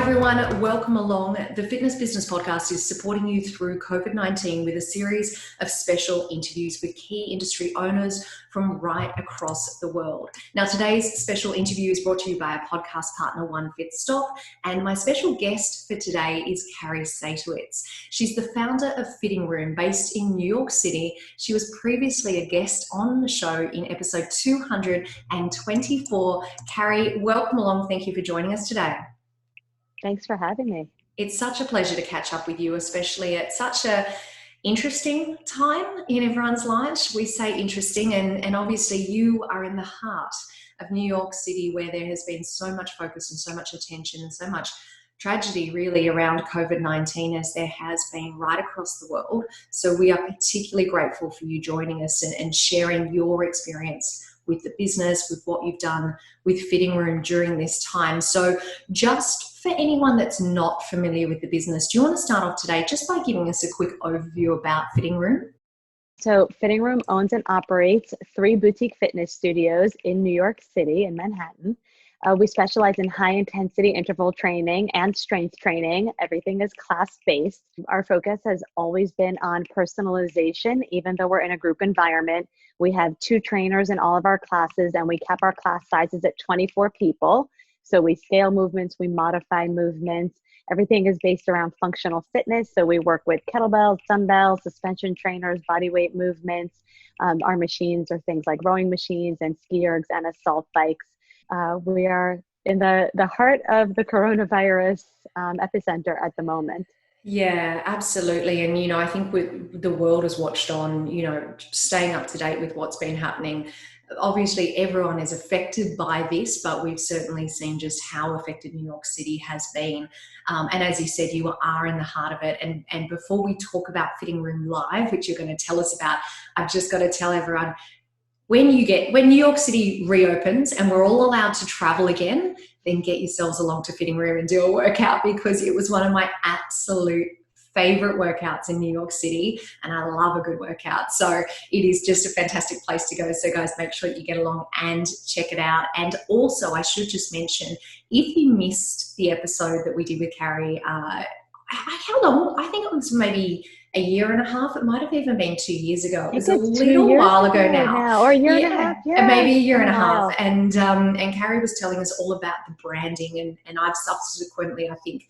everyone, welcome along. The Fitness Business Podcast is supporting you through COVID-19 with a series of special interviews with key industry owners from right across the world. Now, today's special interview is brought to you by our podcast partner, One Fit Stop, and my special guest for today is Kari Saitowitz. She's the founder of Fhitting Room, based in New York City. She was previously a guest on the show in episode 224. Kari, welcome along. Thank you for joining us today. Thanks for having me. It's such a pleasure to catch up with you, especially at such a interesting time in everyone's lives. We say interesting, and obviously you are in the heart of New York City, where there has been so much focus and so much attention and so much tragedy really around COVID-19, as there has been right across the world. So we are particularly grateful for you joining us and sharing your experience with the business, with what you've done with Fhitting Room during this time. So just for anyone that's not familiar with the business, do you want to start off today just by giving us a quick overview about Fhitting Room? So Fhitting Room owns and operates 3 boutique fitness studios in New York City in Manhattan. We specialize in high-intensity interval training and strength training. Everything is class-based. Our focus has always been on personalization, even though we're in a group environment. We have 2 trainers in all of our classes, and we cap our class sizes at 24 people. So we scale movements, we modify movements. Everything is based around functional fitness. So we work with kettlebells, dumbbells, suspension trainers, body weight movements. Our machines are things like rowing machines and ski ergs and assault bikes. We are in the heart of the coronavirus epicenter at the moment. Yeah, absolutely. And, I think the world has watched on, staying up to date with what's been happening. Obviously, everyone is affected by this, but we've certainly seen just how affected New York City has been. And as you said, you are in the heart of it. And before we talk about Fhitting Room Live, which you're going to tell us about, I've just got to tell everyone, when New York City reopens and we're all allowed to travel again, then get yourselves along to Fhitting Room and do a workout, because it was one of my absolute favorite workouts in New York City, and I love a good workout. So it is just a fantastic place to go. So guys, make sure that you get along and check it out. And also, I should just mention, if you missed the episode that we did with Kari, how long? I think it was maybe a year and a half. It might have even been 2 years ago. It was a little while ago now. Or a year and a half. Yeah, maybe a year and a half. And Kari was telling us all about the branding, and I've subsequently, I think,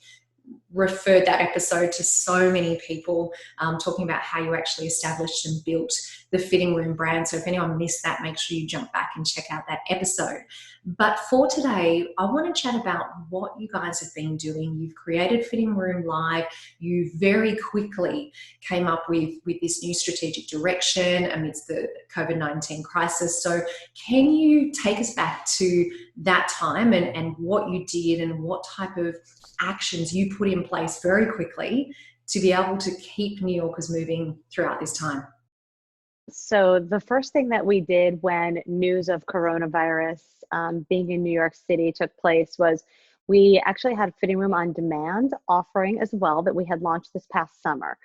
referred that episode to so many people, talking about how you actually established and built the Fhitting Room brand. So if anyone missed that, make sure you jump back and check out that episode. But for today, I want to chat about what you guys have been doing. You've created Fhitting Room Live. You very quickly came up with this new strategic direction amidst the COVID-19 crisis. So can you take us back to that time and what you did and what type of actions you put in place very quickly to be able to keep New Yorkers moving throughout this time? So the first thing that we did when news of coronavirus being in New York City took place was we actually had Fhitting Room on Demand offering as well that we had launched this past summer.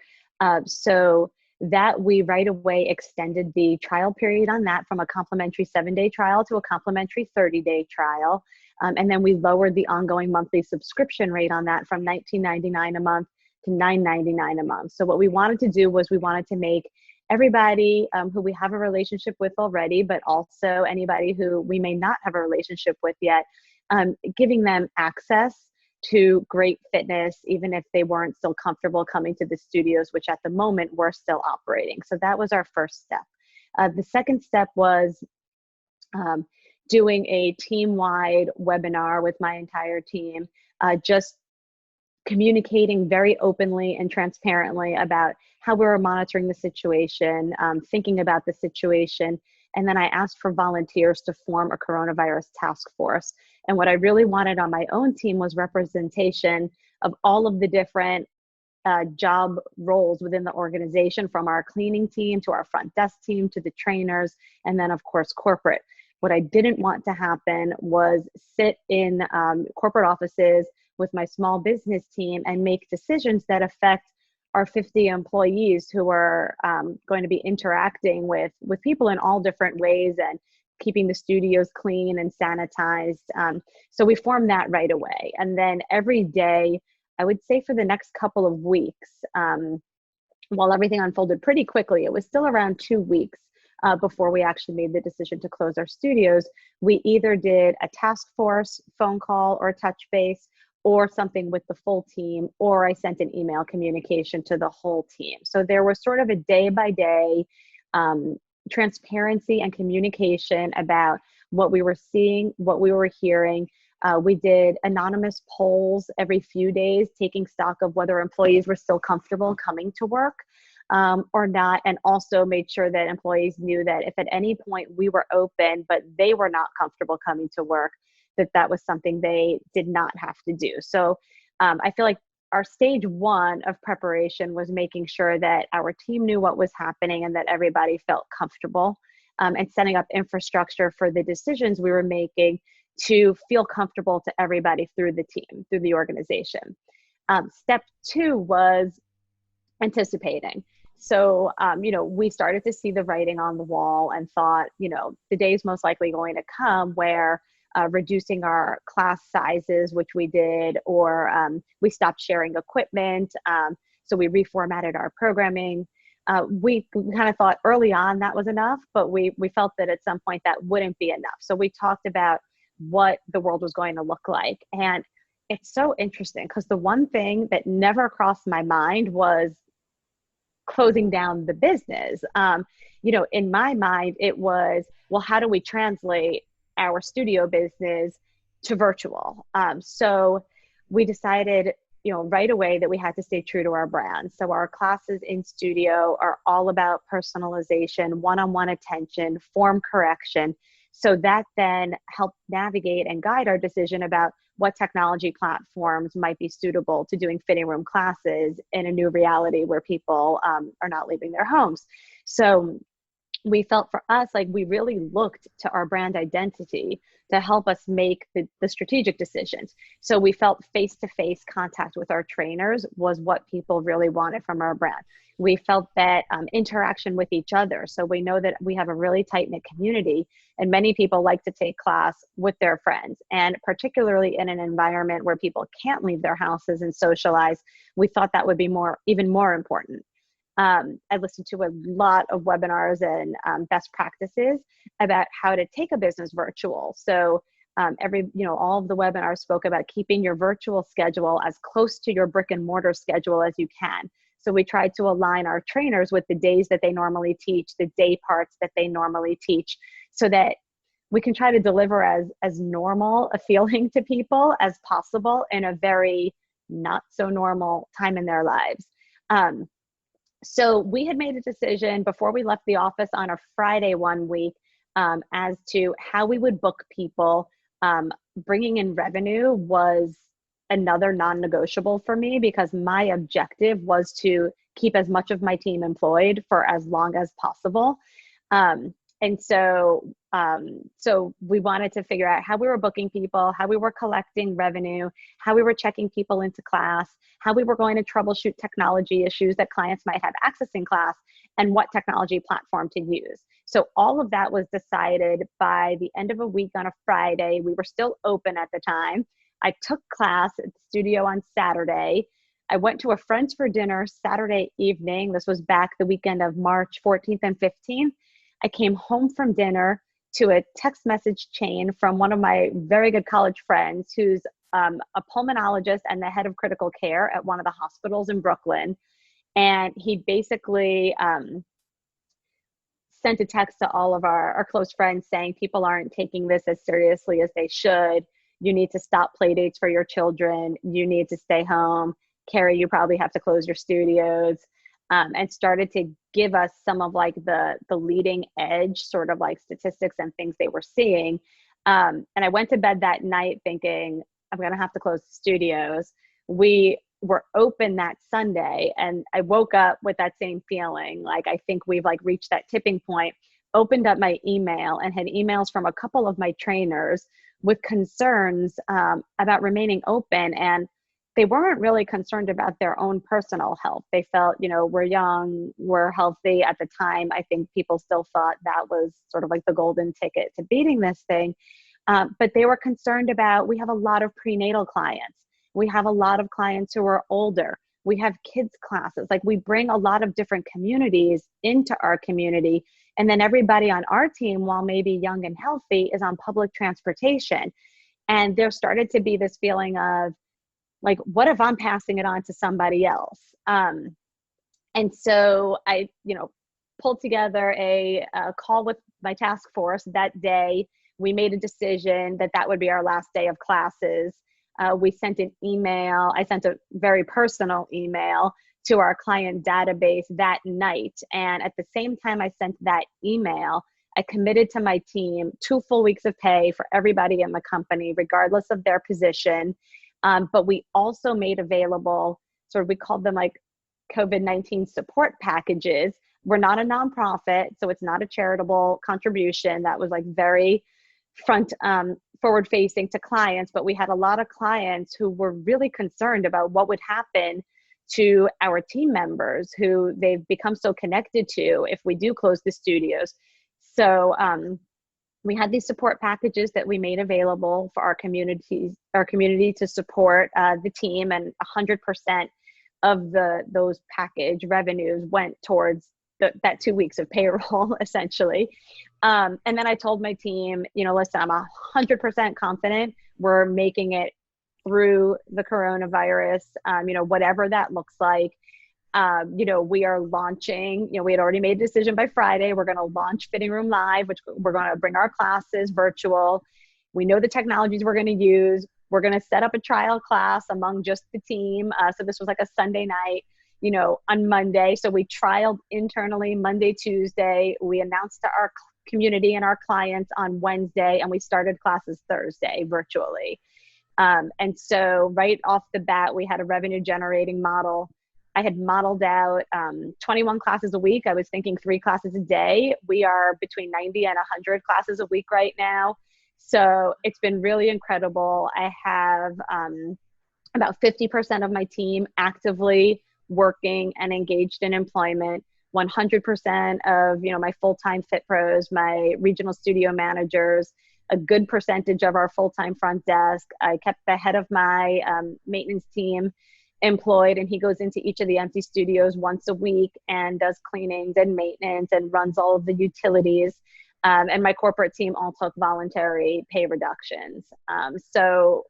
So that we right away extended the trial period on that from a complimentary 7-day trial to a complimentary 30-day trial. And then we lowered the ongoing monthly subscription rate on that from $19.99 a month to $9.99 a month. So what we wanted to do was we wanted to make everybody who we have a relationship with already, but also anybody who we may not have a relationship with yet, giving them access to great fitness, even if they weren't still comfortable coming to the studios, which at the moment we're still operating. So that was our first step. The second step was doing a team-wide webinar with my entire team, just communicating very openly and transparently about how we were monitoring the situation, thinking about the situation. And then I asked for volunteers to form a coronavirus task force. And what I really wanted on my own team was representation of all of the different job roles within the organization, from our cleaning team to our front desk team to the trainers, and then of course corporate. What I didn't want to happen was sit in corporate offices with my small business team and make decisions that affect our 50 employees who are going to be interacting with people in all different ways and keeping the studios clean and sanitized. So we formed that right away. And then every day, I would say for the next couple of weeks, while everything unfolded pretty quickly, it was still around 2 weeks before we actually made the decision to close our studios. We either did a task force phone call or touch base, or something with the full team, or I sent an email communication to the whole team. So there was sort of a day by day transparency and communication about what we were seeing, what we were hearing. We did anonymous polls every few days, taking stock of whether employees were still comfortable coming to work or not, and also made sure that employees knew that if at any point we were open, but they were not comfortable coming to work, that was something they did not have to do. So I feel like our stage one of preparation was making sure that our team knew what was happening and that everybody felt comfortable, and setting up infrastructure for the decisions we were making to feel comfortable to everybody through the team, through the organization. Step two was anticipating. So, we started to see the writing on the wall and thought, the day is most likely going to come where reducing our class sizes, which we did, or we stopped sharing equipment. So we reformatted our programming. We kind of thought early on that was enough, but we felt that at some point that wouldn't be enough. So we talked about what the world was going to look like. And it's so interesting because the one thing that never crossed my mind was closing down the business. In my mind, it was, well, how do we translate our studio business to virtual? So we decided, right away that we had to stay true to our brand. So our classes in studio are all about personalization, one-on-one attention, form correction. So that then helped navigate and guide our decision about what technology platforms might be suitable to doing fitting room classes in a new reality where people are not leaving their homes. So we felt for us like we really looked to our brand identity to help us make the strategic decisions. So we felt face-to-face contact with our trainers was what people really wanted from our brand. We felt that interaction with each other. So we know that we have a really tight-knit community, and many people like to take class with their friends. And particularly in an environment where people can't leave their houses and socialize, we thought that would be even more important. I listened to a lot of webinars and best practices about how to take a business virtual. So all of the webinars spoke about keeping your virtual schedule as close to your brick and mortar schedule as you can. So we tried to align our trainers with the days that they normally teach, the day parts that they normally teach, so that we can try to deliver as normal a feeling to people as possible in a very not so normal time in their lives. So we had made a decision before we left the office on a Friday one week as to how we would book people. Bringing in revenue was another non-negotiable for me because my objective was to keep as much of my team employed for as long as possible. And so we wanted to figure out how we were booking people, how we were collecting revenue, how we were checking people into class, how we were going to troubleshoot technology issues that clients might have accessing class, and what technology platform to use. So all of that was decided by the end of a week on a Friday. We were still open at the time. I took class at the studio on Saturday. I went to a friend's for dinner Saturday evening. This was back the weekend of March 14th and 15th. I came home from dinner to a text message chain from one of my very good college friends who's a pulmonologist and the head of critical care at one of the hospitals in Brooklyn. And he basically sent a text to all of our close friends saying people aren't taking this as seriously as they should. You need to stop play dates for your children. You need to stay home. Kari, you probably have to close your studios. And started to give us some of like the leading edge sort of like statistics and things they were seeing. And I went to bed that night thinking, I'm going to have to close the studios. We were open that Sunday, and I woke up with that same feeling. Like, I think we've like reached that tipping point. Opened up my email and had emails from a couple of my trainers with concerns about remaining open, and they weren't really concerned about their own personal health. They felt, we're young, we're healthy. At the time, I think people still thought that was sort of like the golden ticket to beating this thing. But they were concerned about, we have a lot of prenatal clients. We have a lot of clients who are older. We have kids classes. Like, we bring a lot of different communities into our community. And then everybody on our team, while maybe young and healthy, is on public transportation. And there started to be this feeling of, like, what if I'm passing it on to somebody else? And so I, pulled together a call with my task force that day. We made a decision that that would be our last day of classes. We sent an email. I sent a very personal email to our client database that night. And at the same time I sent that email, I committed to my team 2 full weeks of pay for everybody in the company, regardless of their position. But we also made available, we called them like COVID-19 support packages. We're not a nonprofit, so it's not a charitable contribution. That was like very forward facing to clients, but we had a lot of clients who were really concerned about what would happen to our team members who they've become so connected to if we do close the studios. So we had these support packages that we made available for our community to support the team, and 100% of those package revenues went towards that 2 weeks of payroll, essentially. And then I told my team, listen, I'm 100% confident we're making it through the coronavirus, whatever that looks like. We are launching, we had already made a decision by Friday. We're going to launch Fhitting Room Live, which we're going to bring our classes virtual. We know the technologies we're going to use. We're going to set up a trial class among just the team. So this was like a Sunday night, on Monday. So we trialed internally Monday, Tuesday. We announced to our community and our clients on Wednesday, and we started classes Thursday virtually. And so right off the bat, we had a revenue generating model. I had modeled out 21 classes a week. I was thinking 3 classes a day. We are between 90 and 100 classes a week right now. So it's been really incredible. I have about 50% of my team actively working and engaged in employment. 100% of my full-time fit pros, my regional studio managers, a good percentage of our full-time front desk. I kept the head of my maintenance team employed, and he goes into each of the empty studios once a week and does cleanings and maintenance and runs all of the utilities. And my corporate team all took voluntary pay reductions. So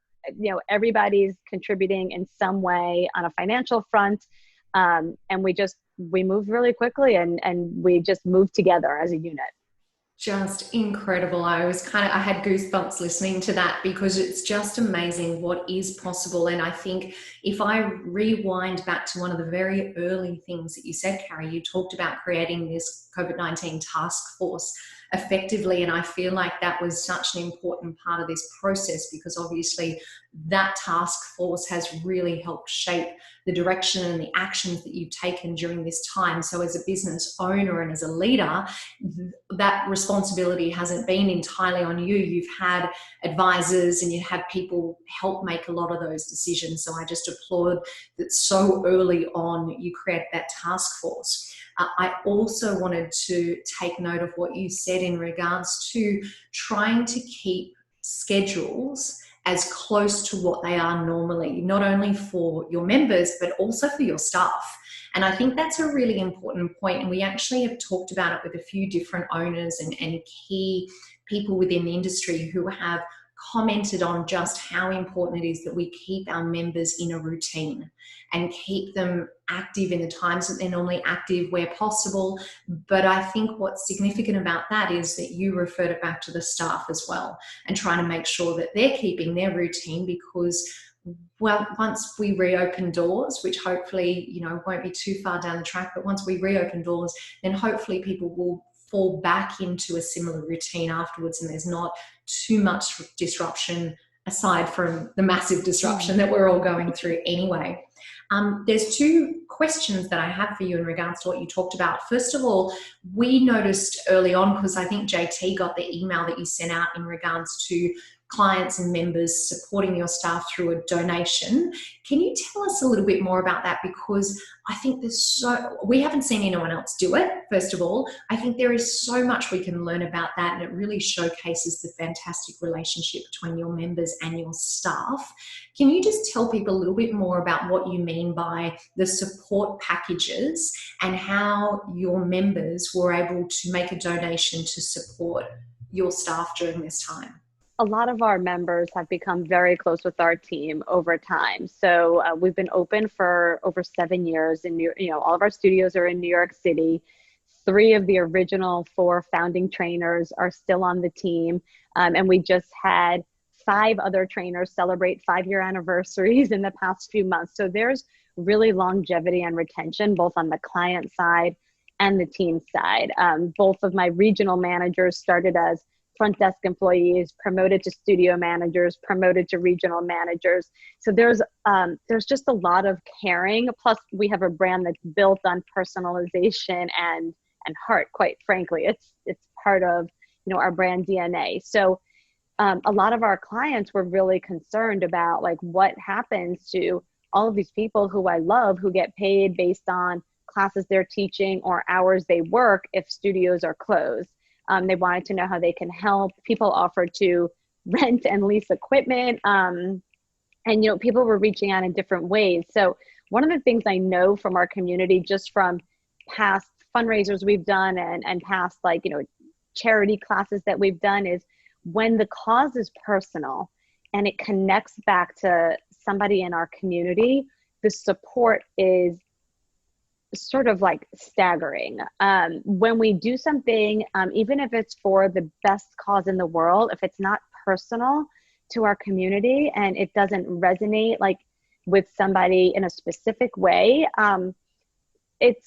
everybody's contributing in some way on a financial front. And we moved really quickly, and we just moved together as a unit. Just incredible. I had goosebumps listening to that, because it's just amazing what is possible. And I think if I rewind back to one of the very early things that you said, Kari, you talked about creating this COVID-19 task force effectively. And I feel like that was such an important part of this process, because obviously that task force has really helped shape the direction and the actions that you've taken during this time. So as a business owner and as a leader, that responsibility hasn't been entirely on you. You've had advisors and you had people help make a lot of those decisions. So I just applaud that so early on you created that task force. I also wanted to take note of what you said in regards to trying to keep schedules as close to what they are normally, not only for your members, but also for your staff. And I think that's a really important point. And we actually have talked about it with a few different owners and key people within the industry who have commented on just how important it is that we keep our members in a routine and keep them active in the times that they're normally active where possible. But I think what's significant about that is that you referred it back to the staff as well, and trying to make sure that they're keeping their routine, because once we reopen doors, which hopefully won't be too far down the track, but once we reopen doors, then hopefully people will fall back into a similar routine afterwards, and there's not too much disruption aside from the massive disruption that we're all going through anyway. There's 2 questions that I have for you in regards to what you talked about. First of all, we noticed early on, because I think JT got the email that you sent out in regards to clients and members supporting your staff through a donation. Can you tell us a little bit more about that? Because I think we haven't seen anyone else do it, first of all. I think there is so much we can learn about that, and it really showcases the fantastic relationship between your members and your staff. Can you just tell people a little bit more about what you mean by the support packages and how your members were able to make a donation to support your staff during this time? A lot of our members have become very close with our team over time. So we've been open for over 7 years, and all of our studios are in New York City. 3 of the original 4 founding trainers are still on the team, and we just had 5 other trainers celebrate 5-year anniversaries in the past few months. So there's really longevity and retention, both on the client side and the team side. Both of my regional managers started as front desk employees, promoted to studio managers, promoted to regional managers. So there's just a lot of caring. Plus, we have a brand that's built on personalization and heart. Quite frankly, it's part of our brand DNA. So a lot of our clients were really concerned about like what happens to all of these people who I love, who get paid based on classes they're teaching or hours they work if studios are closed. They wanted to know how they can help. People offered to rent and lease equipment. And, people were reaching out in different ways. So one of the things I know from our community, just from past fundraisers we've done and past charity classes that we've done, is when the cause is personal and it connects back to somebody in our community, the support is sort of like staggering. When we do something, even if it's for the best cause in the world, if it's not personal to our community and it doesn't resonate like with somebody in a specific way,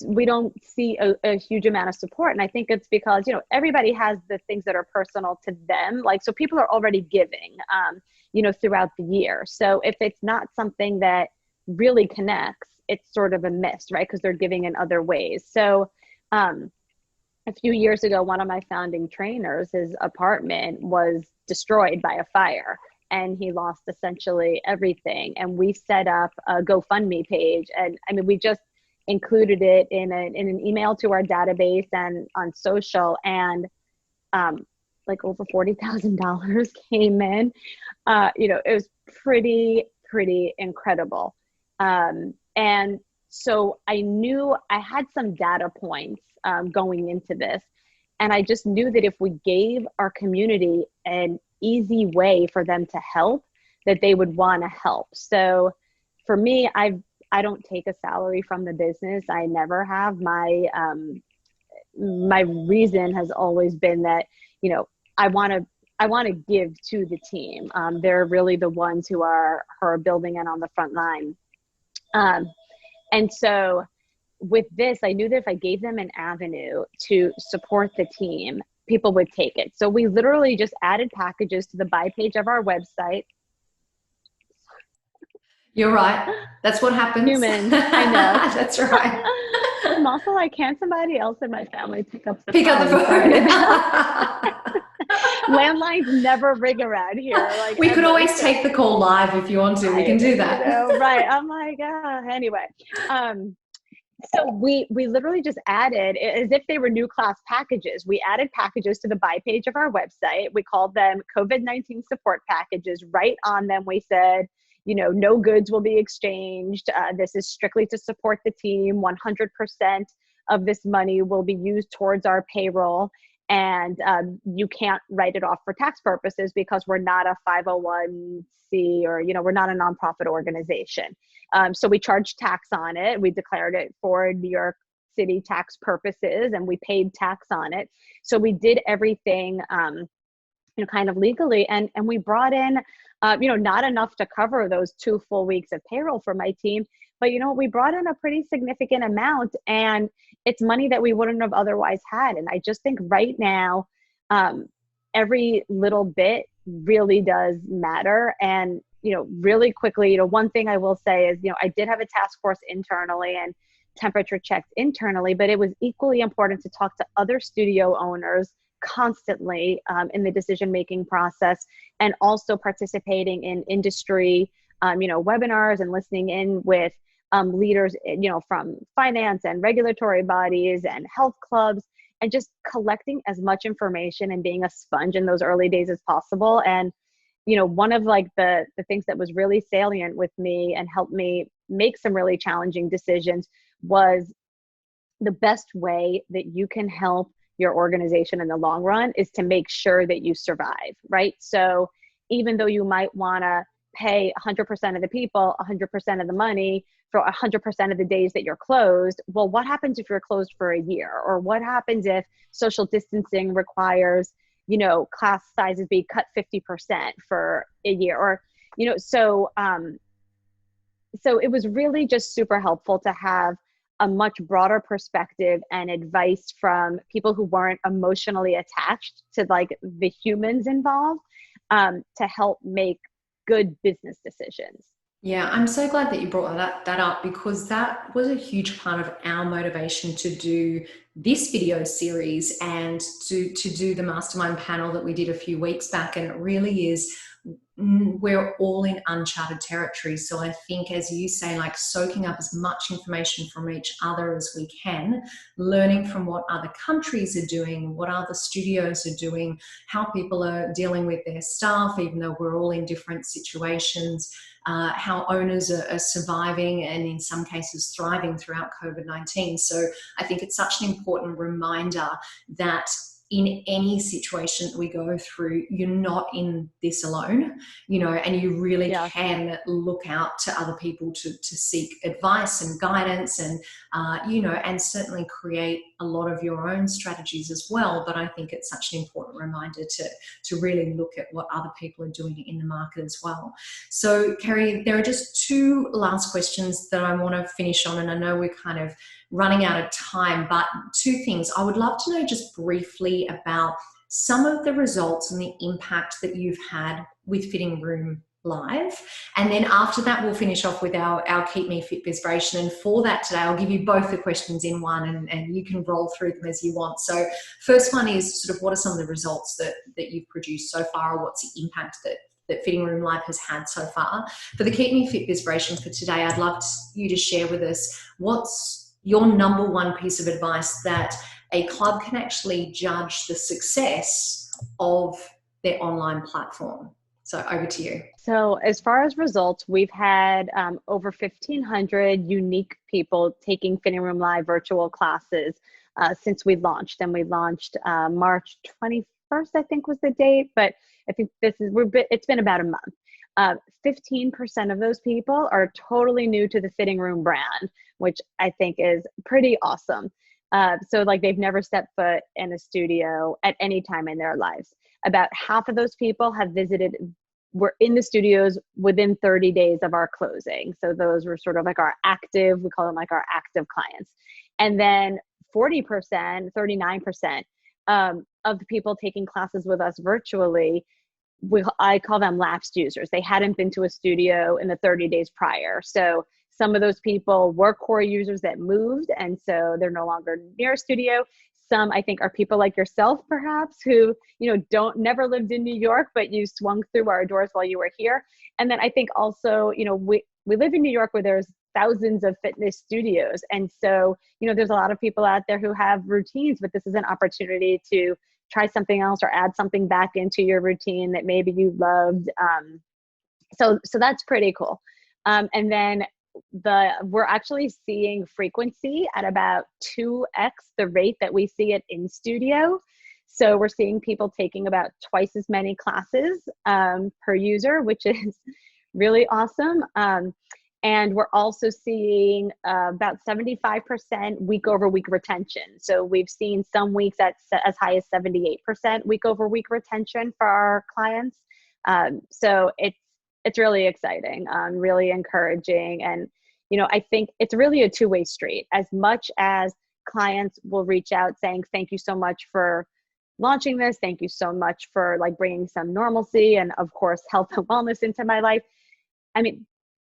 we don't see a huge amount of support. And I think it's because, everybody has the things that are personal to them. So people are already giving, throughout the year. So if it's not something that really connects, it's sort of a miss, right? Because they're giving in other ways. So a few years ago, one of my founding trainers, his apartment was destroyed by a fire and he lost essentially everything. And we set up a GoFundMe page. And we just included it in an email to our database and on social, and over $40,000 came in. It was pretty incredible. And so I knew I had some data points going into this. And I just knew that if we gave our community an easy way for them to help, that they would want to help. So for me, I don't take a salary from the business. I never have. My reason has always been that, I want to give to the team. They're really the ones who are building it on the front line. And so with this, I knew that if I gave them an avenue to support the team, people would take it. So we literally just added packages to the buy page of our website. You're right. That's what happens. Humans, I know. That's right. I'm also like, can't somebody else in my family pick up the phone? Landlines never ring around here. We could always take the call live if you want to. We can do that. Right. I'm like, anyway. So we literally just added, as if they were new class packages, we added packages to the buy page of our website. We called them COVID-19 support packages. Right on them, we said, no goods will be exchanged. This is strictly to support the team. 100% of this money will be used towards our payroll. And you can't write it off for tax purposes because we're not a 501c or, we're not a nonprofit organization. So we charged tax on it. We declared it for New York City tax purposes and we paid tax on it. So we did everything, kind of legally. And we brought in, not enough to cover those 2 full weeks of payroll for my team. But, we brought in a pretty significant amount, and it's money that we wouldn't have otherwise had. And I just think right now, every little bit really does matter. And, really quickly, one thing I will say is, I did have a task force internally and temperature checked internally, but it was equally important to talk to other studio owners constantly in the decision-making process, and also participating in industry, webinars, and listening in with leaders, from finance and regulatory bodies and health clubs, and just collecting as much information and being a sponge in those early days as possible. And one of like the things that was really salient with me and helped me make some really challenging decisions was the best way that you can help your organization in the long run is to make sure that you survive, right? So even though you might want to pay 100% of the people 100% of the money for 100% of the days that you're closed, well, what happens if you're closed for a year? Or what happens if social distancing requires, class sizes be cut 50% for a year? Or, so it was really just super helpful to have a much broader perspective and advice from people who weren't emotionally attached to like the humans involved, to help make good business decisions. Yeah, I'm so glad that you brought that up, because that was a huge part of our motivation to do this video series and to do the mastermind panel that we did a few weeks back. And it really is, we're all in uncharted territory. So I think, as you say, like soaking up as much information from each other as we can, learning from what other countries are doing, what other studios are doing, how people are dealing with their staff, even though we're all in different situations, how owners are surviving and in some cases thriving throughout COVID-19. So I think it's such an important reminder that in any situation that we go through, you're not in this alone, and you really can look out to other people to seek advice and guidance, and, and certainly create a lot of your own strategies as well. But I think it's such an important reminder to really look at what other people are doing in the market as well. So, Kari, there are just two last questions that I want to finish on, and I know we're kind of running out of time, but two things. I would love to know just briefly about some of the results and the impact that you've had with Fhitting Room Live. And then after that, we'll finish off with our Keep Me Fit Bizbration. And for that today, I'll give you both the questions in one, and you can roll through them as you want. So first one is sort of, what are some of the results that you've produced so far, or what's the impact that Fhitting Room Live has had so far? For the Keep Me Fit Bizbration for today, I'd love you to share with us what's your number one piece of advice that a club can actually judge the success of their online platform. So over to you. So as far as results, we've had over 1,500 unique people taking Fhitting Room Live virtual classes since we launched. And we launched March 21st, I think was the date, but I think it's been about a month. 15% of those people are totally new to the Fhitting Room brand, which I think is pretty awesome. So like they've never stepped foot in a studio at any time in their lives. About half of those people were in the studios within 30 days of our closing. So those were sort of like our active, we call them like our active clients. And then 40%, 39% of the people taking classes with us virtually, I call them lapsed users. They hadn't been to a studio in the 30 days prior. So some of those people were core users that moved, and so they're no longer near a studio. Some, I think, are people like yourself, perhaps, who, never lived in New York, but you swung through our doors while you were here. And then I think also, we live in New York where there's thousands of fitness studios. And so, there's a lot of people out there who have routines, but this is an opportunity to try something else or add something back into your routine that maybe you loved. So that's pretty cool. And then we're actually seeing frequency at about 2x the rate that we see it in studio. So we're seeing people taking about twice as many classes per user, which is really awesome. And we're also seeing about 75% week over week retention. So we've seen some weeks at as high as 78% week over week retention for our clients. So it's really exciting, really encouraging. And, I think it's really a two-way street. As much as clients will reach out saying, thank you so much for launching this. Thank you so much for like bringing some normalcy and of course, health and wellness into my life. I mean,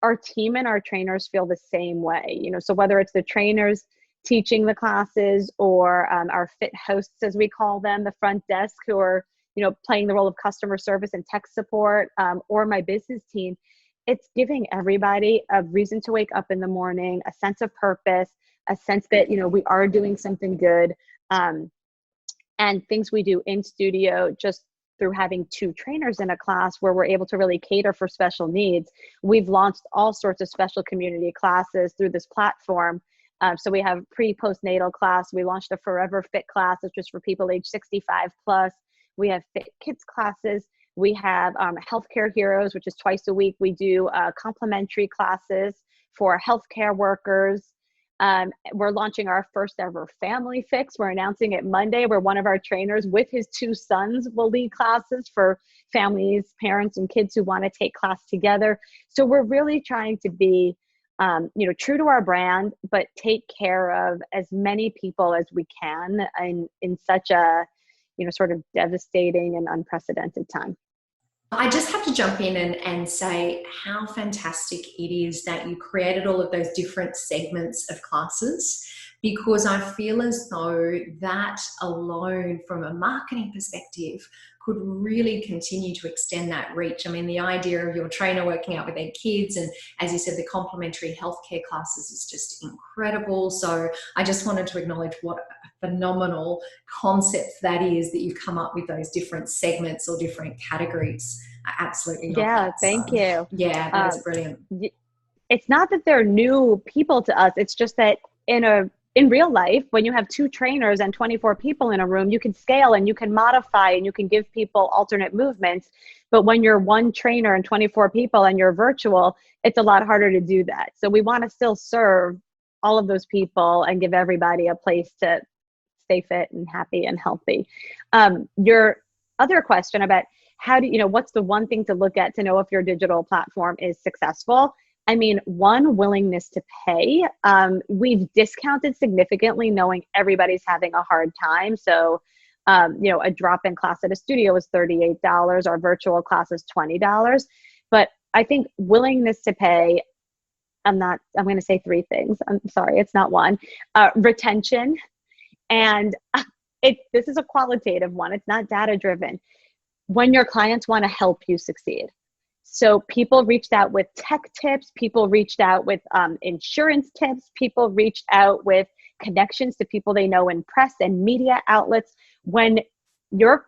our team and our trainers feel the same way, so whether it's the trainers teaching the classes, or our fit hosts, as we call them, the front desk, who are, playing the role of customer service and tech support, or my business team. It's giving everybody a reason to wake up in the morning, a sense of purpose, a sense that, we are doing something good, and things we do in studio, just through having 2 trainers in a class where we're able to really cater for special needs. We've launched all sorts of special community classes through this platform. So we have pre-postnatal class. We launched a Forever Fit class, which is for people age 65 plus. We have Fit Kids classes. We have Healthcare Heroes, which is twice a week. We do complimentary classes for healthcare workers. We're launching our first ever Family Fix. We're announcing it Monday, where one of our trainers with his 2 sons will lead classes for families, parents, and kids who want to take class together. So we're really trying to be, true to our brand, but take care of as many people as we can in such a, sort of devastating and unprecedented time. I just have to jump in and say how fantastic it is that you created all of those different segments of classes, because I feel as though that alone, from a marketing perspective, could really continue to extend that reach. I mean, the idea of your trainer working out with their kids, and as you said, the complimentary healthcare classes is just incredible. So I just wanted to acknowledge what a phenomenal concept that is, that you've come up with those different segments or different categories. I absolutely love that. Yeah, thank you. Yeah, that is brilliant. It's not that they're new people to us. It's just that in real life, when you have 2 trainers and 24 people in a room, you can scale and you can modify and you can give people alternate movements. But when you're 1 trainer and 24 people and you're virtual, it's a lot harder to do that. So we want to still serve all of those people and give everybody a place to stay fit and happy and healthy. Your other question about what's the one thing to look at to know if your digital platform is successful? I mean, one, willingness to pay. We've discounted significantly, knowing everybody's having a hard time. So, a drop-in class at a studio is $38. Our virtual class is $20. But I think willingness to pay, I'm going to say 3 things. I'm sorry, it's not one. Retention. And this is a qualitative one. It's not data-driven. When your clients want to help you succeed. So people reached out with tech tips, people reached out with insurance tips, people reached out with connections to people they know in press and media outlets. When your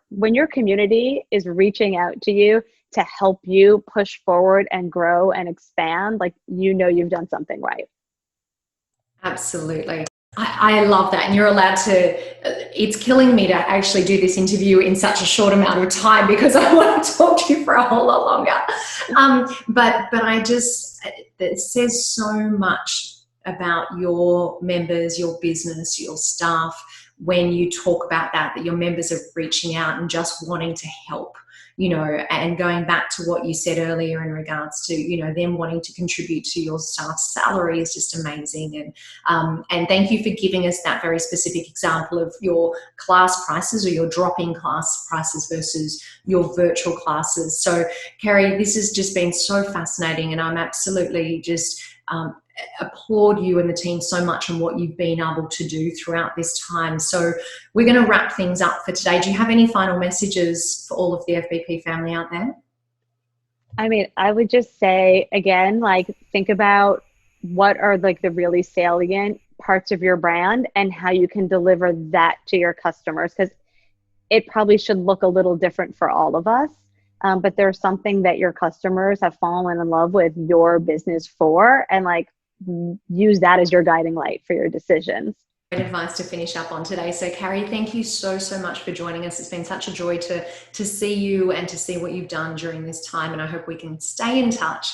community is reaching out to you to help you push forward and grow and expand, you've done something right. Absolutely. I love that. And you're allowed to, it's killing me to actually do this interview in such a short amount of time, because I want to talk to you for a whole lot longer. But it says so much about your members, your business, your staff, when you talk about that your members are reaching out and just wanting to help. And going back to what you said earlier in regards to, them wanting to contribute to your staff's salary is just amazing. And thank you for giving us that very specific example of your class prices, or your drop-in class prices versus your virtual classes. So, Kari, this has just been so fascinating, and I'm absolutely just applaud you and the team so much on what you've been able to do throughout this time. So we're going to wrap things up for today. Do you have any final messages for all of the FBP family out there? I mean, I would just say, again, think about what are the really salient parts of your brand and how you can deliver that to your customers, because it probably should look a little different for all of us. But there's something that your customers have fallen in love with your business for, and use that as your guiding light for your decisions. Great advice to finish up on today. So, Kari, thank you so much for joining us. It's been such a joy to see you and to see what you've done during this time. And I hope we can stay in touch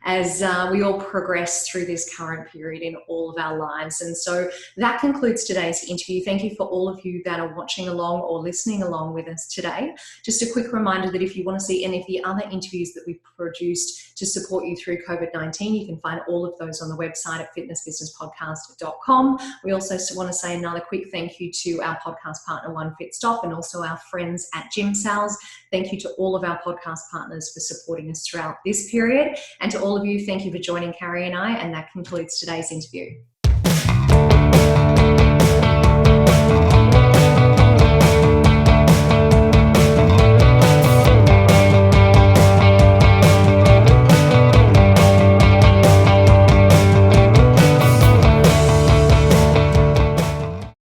as we all progress through this current period in all of our lives. And so that concludes today's interview. Thank you for all of you that are watching along or listening along with us today. Just a quick reminder that if you want to see any of the other interviews that we've produced to support you through COVID-19, you can find all of those on the website at fitnessbusinesspodcast.com. We also want to say another quick thank you to our podcast partner, One Fit Stop, and also our friends at Gym Sales. Thank you to all of our podcast partners for supporting us throughout this period. And to all of you, thank you for joining Kari and I, and that concludes today's interview.